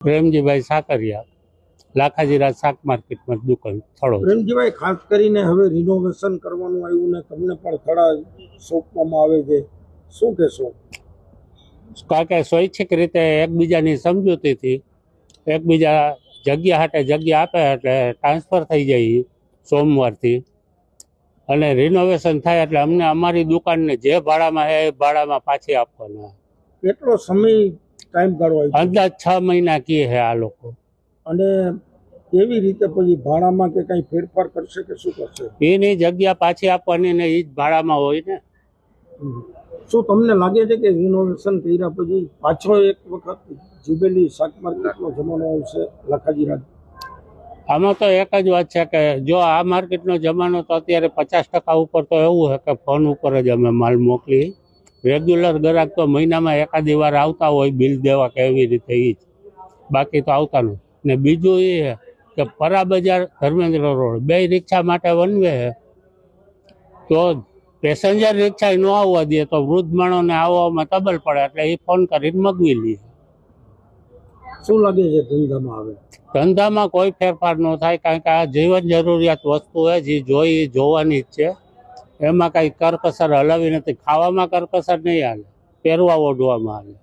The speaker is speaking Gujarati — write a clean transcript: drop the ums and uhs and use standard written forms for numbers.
પ્રેમજીભાઈ સાકરિયા, લાખાજીરાજ શાક માર્કેટમાં દુકાન સ્થળો. પ્રેમજીભાઈ, ખાસ કરીને હવે રિનોવેશન કરવાનું આવ્યું ને તમને પણ થોડા સોંપવામાં આવે છે, શું કહેશો? કારણ કે સ્વૈચ્છિક રીતે એકબીજાની સમજૂતીથી એકબીજા જગ્યા હાટે જગ્યા આપે એટલે ટ્રાન્સફર થઈ જાય સોમવારથી, અને રિનોવેશન થાય એટલે અમને અમારી દુકાનને જે ભાડામાં છે એ ભાડામાં પાછી આપવાના. કેટલો સમય ટાઈમ કાઢવો? અંદાજ 6 મહિના કહે છે આ લોકો. અને કેવી રીતે પછી ભાડામાં કે કઈ ફેરફાર કરશે કે શું કરશે? એની જગ્યા પાછી આપવાની ને એ જ ભાડામાં હોય ને. શું તમને લાગે છે કે રિનોવેશન કર્યા પછી પાછો એક વખત જુબેલી શાક માર્કેટનો જમાનો આવશે લાખાજીરાજ? આમાં તો એક જ વાત છે કે જો આ માર્કેટનો જમાનો તો અત્યારે 50% ઉપર તો એવું છે કે ફોન ઉપર જ અમે માલ મોકલી. રેગ્યુલર ગ્રાહક તો મહિનામાં એકાદી વાર આવતા હોય બિલ દેવા કે એવી રીતે, એ જ, બાકી તો આવતા નથી. ને બીજું એ છે કે પરા બજાર ધર્મેન્દ્ર રોડ 2 રિક્ષા માટે વનવે છે, તો પેસેન્જર રિક્ષા ન આવવા દે તો વૃદ્ધ માણસને આવવામાં તબલ પડે એટલે એ ફોન કરીને મગવી લે. શું લાગે છે ધંધામાં આવે? ધંધામાં કોઈ ફેરફાર ન થાય, કારણ કે આ જીવન જરૂરિયાત વસ્તુ છે, જે જોઈ જોવાની જ છે. એમાં કાંઈ કરકસર હલાવી નથી. ખાવામાં કરકસર નહીં હાલે, પહેરવા ઓઢવામાં હાલે.